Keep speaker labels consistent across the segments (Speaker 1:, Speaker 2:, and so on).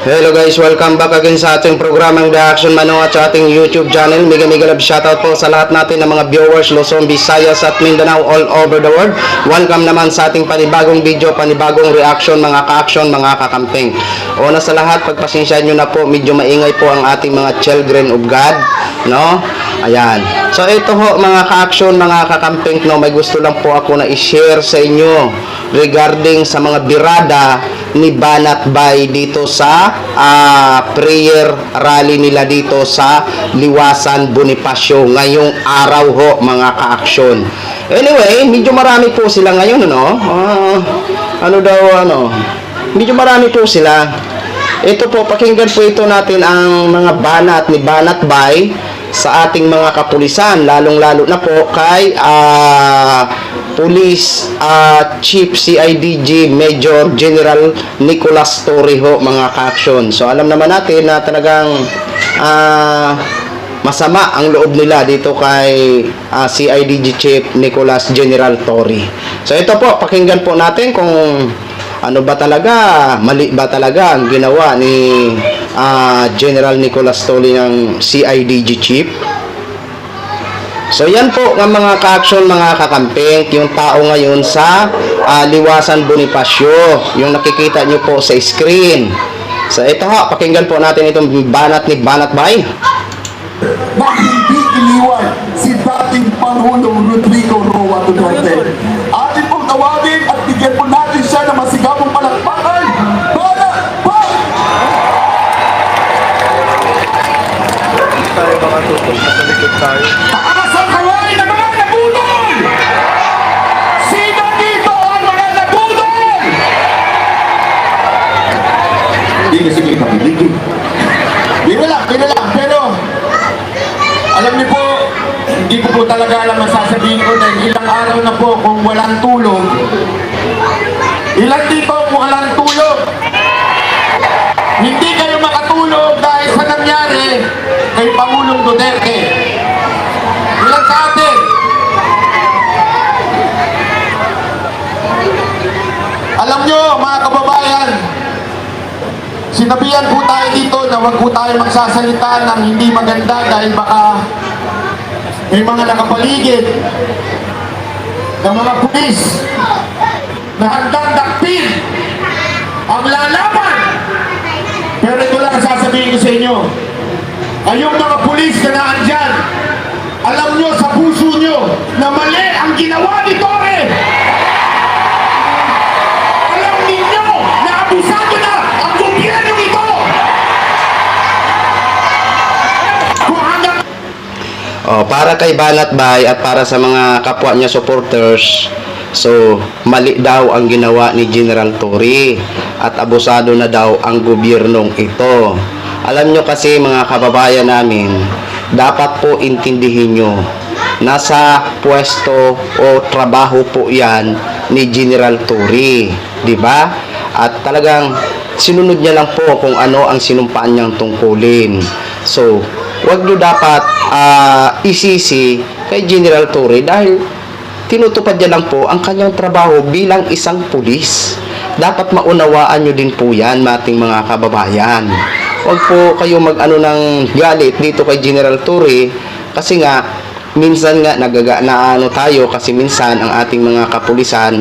Speaker 1: Hello guys, welcome back again sa ating programang Reaction Mano at sa ating YouTube channel. Mega love shoutout po sa lahat natin ng mga viewers Luzon, Visayas at Mindanao all over the world. Welcome naman sa ating panibagong video, panibagong reaction mga ka-action, mga kakamping. Una sa lahat, pagpasensyahan nyo na po, medyo maingay po ang ating mga children of God, no? Ayan. So ito ho mga ka-action, mga kakamping, no, may gusto lang po ako na i-share sa inyo regarding sa mga birada ni Banat Bay dito sa prayer rally nila dito sa Liwasan Bonifacio ngayong araw ho mga ka-aksyon. Anyway, medyo marami po sila ngayon, ano? Medyo marami po sila. Ito po, pakinggan po ito natin ang mga banat ni Banat Bay sa ating mga kapulisan, lalong-lalo na po kay Police Chief CIDG Major General Nicolas Torre mga ka-action. So alam naman natin na talagang masama ang loob nila dito kay CIDG Chief Nicolas General Torre. So ito po, pakinggan po natin kung ano ba talaga, mali ba talaga ang ginawa ni General Nicolas Torre ng CIDG Chief. So yan po ng mga ka-action, mga kakamping, yung tao ngayon sa Liwasan Bonifacio, yung nakikita nyo po sa screen. So ito ha, pakinggan po natin itong banat ni Banat Bay.
Speaker 2: Na hindi iniwan si dating Pangulong Rodrigo Roa Duterte. Atin pong tawagin at bigyan po natin siya ng masigabong palakpakan. Banat Bay!
Speaker 3: Tayo mga tutok, nasa likod tayo.
Speaker 2: Taas ang kaway ng mga nabudol! Sino dito ang mga nabudol? Hindi, sige kami. Biro lang. Pero, alam niyo po, hindi ko po talaga alam ang sasabihin ko dahil ilang araw na po kung walang tulog. Ilang dito kung walang tulog. Hindi kayo makatulog dahil sa nangyari kay Pangulong Duterte. Ilang sa atin? Alam nyo, mga kababayan, sinabihan po tayo dito na huwag po tayo magsasalita ng hindi maganda dahil baka may mga nakapaligid ng mga pulis na handang dakpin ang lalaban. Pero ito lang ang sasabihin ko sa inyo. Kayong mga pulis na naandyan, alam nyo sa puso nyo na mali ang ginawa ni Torre. Alam ninyo na abusado na ang gobyerno nito. Kung hanggang
Speaker 1: Para kay Banat Bay at para sa mga kapwa niya supporters, so mali daw ang ginawa ni General Torre at abusado na daw ang gobyernong ito. Alam nyo kasi mga kababayan namin, dapat po intindihin nyo, nasa pwesto o trabaho po yan ni General Torre, di ba? At talagang sinunod niya lang po kung ano ang sinumpaan niyang tungkulin. So, wag nyo dapat isisi kay General Torre dahil tinutupad niya lang po ang kanyang trabaho bilang isang pulis. Dapat maunawaan nyo din po yan, ating mga kababayan. Huwag po kayo mag-ano ng galit dito kay General Torre kasi nga minsan nga nagaano tayo kasi minsan ang ating mga kapulisan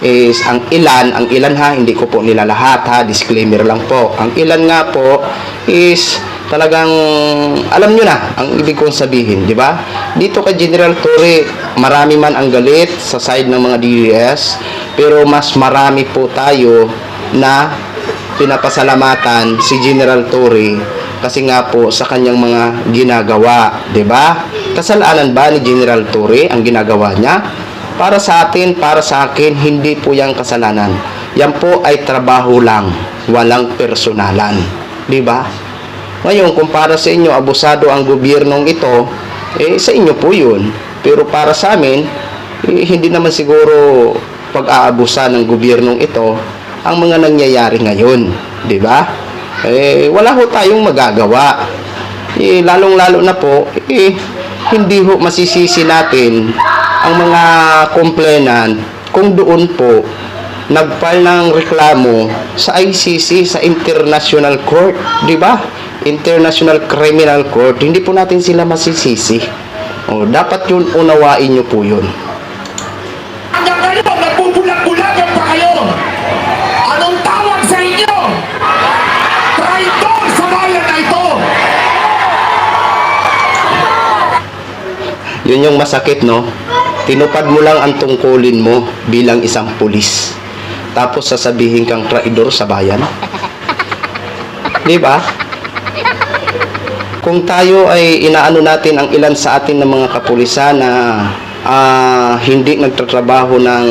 Speaker 1: is ang ilan ha, hindi ko po nila lahat ha, disclaimer lang po. Ang ilan nga po is talagang alam nyo na ang ibig kong sabihin, di ba? Dito kay General Torre, marami man ang galit sa side ng mga DDS, pero mas marami po tayo na pinapasalamatan si General Torre kasi nga po sa kanyang mga ginagawa, 'di ba? Kasalanan ba ni General Torre ang ginagawa niya? Para sa atin, para sa akin, hindi po 'yang kasalanan. Yan po ay trabaho lang, walang personalan, 'di ba? Ngayon, kung para sa inyo abusado ang gobyernong ito, sa inyo po 'yun. Pero para sa amin, hindi naman siguro pag-aabusa ng gobyernong ito ang mga nangyayari ngayon, 'di ba? Wala ho tayong magagawa. Lalong-lalo na po, hindi ho masisisi natin ang mga complainant kung doon po nag-file ng reklamo sa ICC, sa International Court, di ba? International Criminal Court, hindi po natin sila masisisi. O, dapat yun, unawain nyo po yun.
Speaker 2: Hanggang ngayon, nagbubulag-bulagan pa kayo. Anong tawag sa inyo? Traitor sa bayan na ito.
Speaker 1: Yun yung masakit, no? Tinupad mo lang ang tungkulin mo bilang isang pulis. Tapos sasabihin kang traidor sa bayan. Di ba? Kung tayo ay inaano natin ang ilan sa atin ng mga kapulisan na hindi nagtatrabaho ng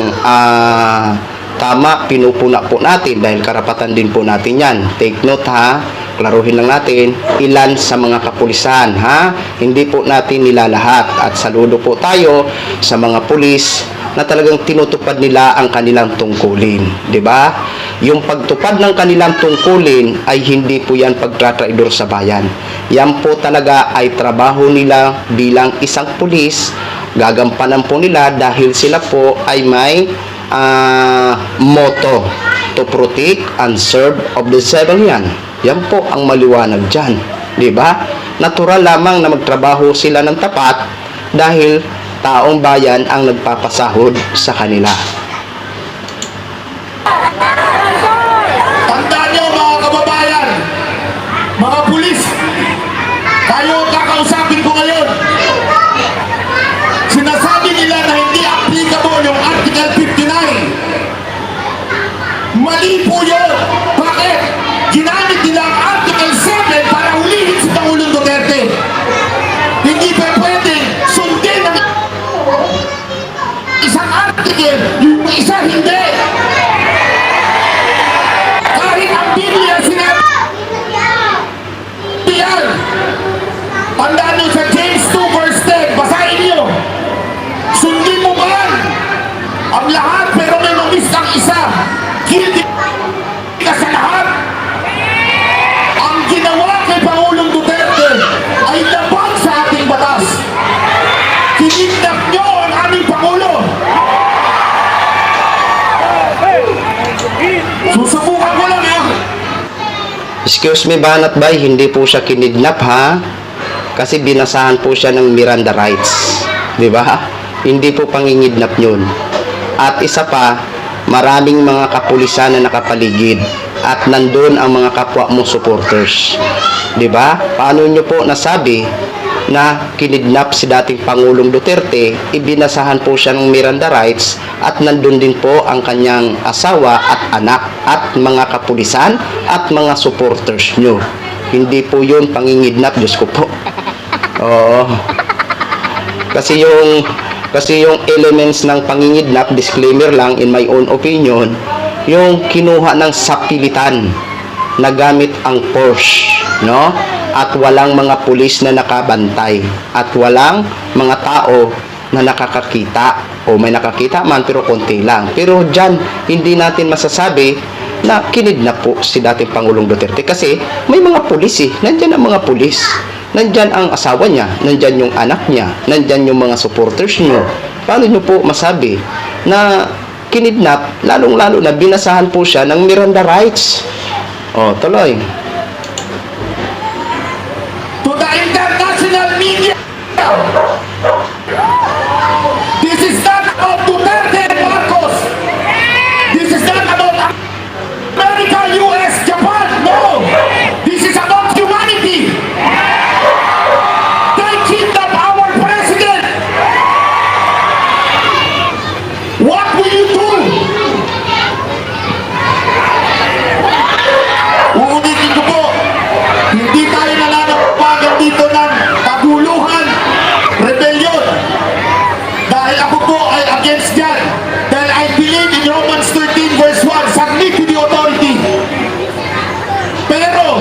Speaker 1: tama, pinupuna po natin dahil karapatan din po natin yan. Take note ha, klaruhin lang natin, ilan sa mga kapulisan ha, hindi po natin nilalahat. At saludo po tayo sa mga pulis na talagang tinutupad nila ang kanilang tungkulin, di ba? Yung pagtupad ng kanilang tungkulin ay hindi po yan pagtatraidor sa bayan. Yan po talaga ay trabaho nila bilang isang pulis. Gagampanan po nila dahil sila po ay may motto, to protect and serve of the civilian. Yan po ang maliwanag dyan, di ba? Natural lamang na magtrabaho sila ng tapat dahil taong bayan ang nagpapasahod sa kanila.
Speaker 2: Tandaan nyo mga kababayan, mga pulis, kayo kakausapin ko ngayon. Sinasabi nila na hindi applicable yung Article 59. Mali po yun. Bakit? Ginamit nila ang Article 7 para ulihin si Pangulong Duterte. Hindi pa pwedeng sundin ang isang article, yung isa hindi. Kahit ang Biblia sinabi yan. Tandaan nyo sa James 2 verse 10, basahin nyo. Sundin mo ba ang lahat pero may mamis kang isa? Guilty ka sa lahat. Ang ginawa kay Pangulong Duterte ay labag sa ating batas. Kinidnap nyo ang aming Pangulo. Susubukan ko lang ha.
Speaker 1: Excuse me, Banat Bay, hindi po siya kinidnap ha? Kasi binasahan po siya ng Miranda rights. Di ba? Hindi po pangingidnap yun. At isa pa, maraming mga kapulisan na nakapaligid at nandun ang mga kapwa mo supporters. Di ba? Paano nyo po nasabi na kinidnap si dating Pangulong Duterte, ibinasahan po siya ng Miranda rights at nandun din po ang kanyang asawa at anak at mga kapulisan at mga supporters nyo. Hindi po yun pangingidnap, Diyos ko po. Oo. Kasi yung elements ng pangingidnap, disclaimer lang in my own opinion, yung kinuha ng sapilitan na gamit ang force, no? At walang mga pulis na nakabantay at walang mga tao na nakakakita o may nakakita man pero konti lang. Pero dyan, hindi natin masasabi na kinidnap po si dating Pangulong Duterte kasi may mga pulis eh. Nandyan ang mga pulis. Nandyan ang asawa niya, nandyan yung anak niya, nandyan yung mga supporters niyo. Paano niyo po masabi na kinidnap, lalong-lalo na binasahan po siya ng Miranda rights? O, tuloy.
Speaker 2: To the international media, this is not about Duterte and Marcos. This is not about America, US, Japan. No. This is about humanity. They kidnapped our president. What will you do? Uulitin ko po, hindi tayo nananawagan dito ng kaguluhan, rebellion. Dahil ako po ay against yan. Dahil I believe in Romans 13 verse 1, submit to the authority. Pero,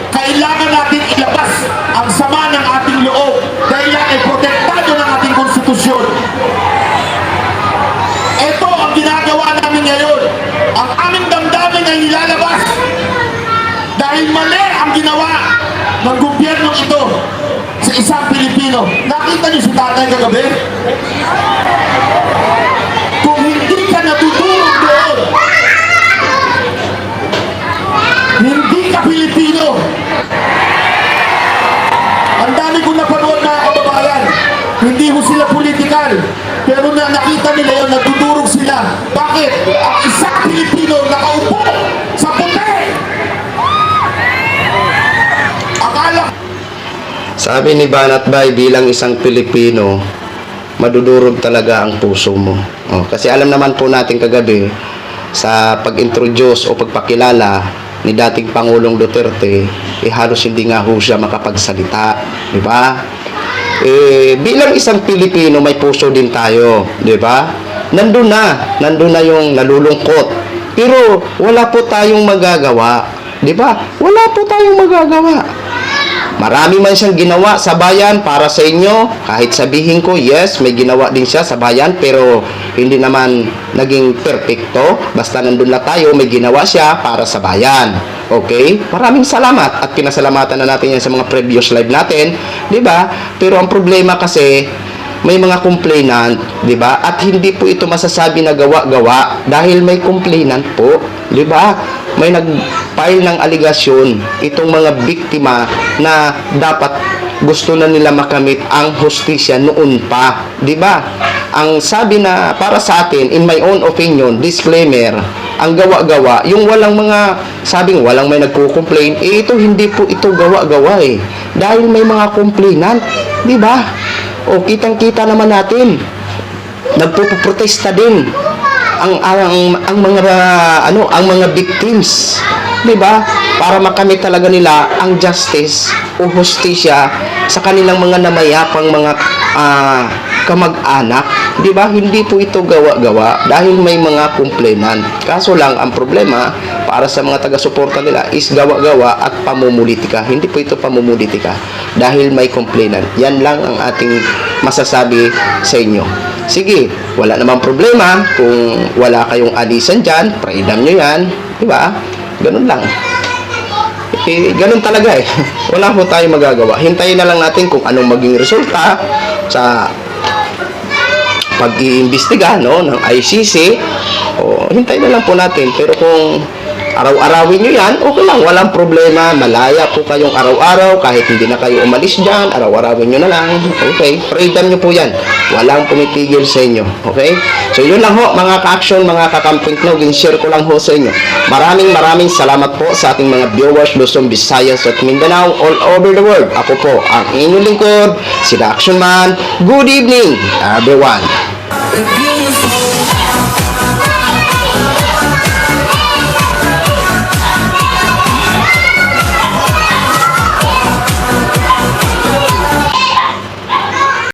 Speaker 2: kailangan natin ilabas ang sama ng ating loob dahil yan ay protektado ng ating konstitusyon. Ito ang ginagawa namin ngayon. Ang aming damdamin ay nilalabas dahil mali ang ginawa ng gobyerno ito sa isang Pilipino. Nakita niyo si tatay kagabi? Kung hindi ka natutulog doon hindi ka Pilipino. Ang dami kong napanood mga kababayan, hindi mo sila politikal, pero na nakita nila yun, natudurog sila. Bakit? Ang isang Pilipino nakaupo sa puti. Akala
Speaker 1: Sabi ni Banat Bay, bilang isang Pilipino, madudurog talaga ang puso mo. Oh, kasi alam naman po natin kagabi, sa pag-introduce o pagpakilala ni dating Pangulong Duterte, halos hindi nga ho siya makapagsalita. Di ba? Bilang isang Pilipino, may puso din tayo. Di ba? Nandun na yung nalulungkot. Pero wala po tayong magagawa. Di ba? Wala po tayong magagawa. Marami man siyang ginawa sa bayan para sa inyo. Kahit sabihin ko, yes, may ginawa din siya sa bayan, pero hindi naman naging perfecto. Basta nandun na tayo, may ginawa siya para sa bayan. Okay? Maraming salamat at pinasalamatan na natin yan sa mga previous live natin. 'Di ba? Pero ang problema kasi, may mga complainant, 'di ba? At hindi po ito masasabi na gawa-gawa dahil may complainant po, 'di ba? May nag-file ng aligasyon itong mga biktima na dapat gusto na nila makamit ang hustisya noon pa, 'di ba? Ang sabi na para sa atin, in my own opinion, disclaimer, ang gawa-gawa, yung walang mga sabing walang may nagko-complain, ito hindi po ito gawa-gawa dahil may mga complainant, 'di ba? O kitang-kita naman natin, nagpo-protesta din ang mga victims, 'di ba? Para makamit talaga nila ang justice o hustisya sa kanilang mga namayapang mga kamag-anak, 'di ba? Hindi po ito gawa-gawa dahil may mga complainant. Kaso lang ang problema para sa mga taga-suporta nila is gawa-gawa at pamumulitika. Hindi po ito pamumulitika dahil may complainant. Yan lang ang ating masasabi sa inyo. Sige, wala namang problema kung wala kayong alisan dyan, freedom nyo yan, di ba? Ganun lang. Ganun talaga Wala po tayong magagawa. Hintayin na lang natin kung anong maging resulta sa pag-iimbestiga ng ICC. O, hintayin na lang po natin. Pero kung araw-arawin nyo yan, okay lang, walang problema. Malaya po kayong araw-araw, kahit hindi na kayo umalis dyan, araw-arawin nyo na lang. Okay? Freedom nyo po yan. Walang pumitigil sa inyo. Okay? So, yun lang ho, mga ka-action, mga kakamping know, share ko lang ho sa inyo. Maraming salamat po sa ating mga viewers, Luzon, Visayas at Mindanao, all over the world. Ako po, ang inyong lingkod, si The Action Man. Good evening, everyone.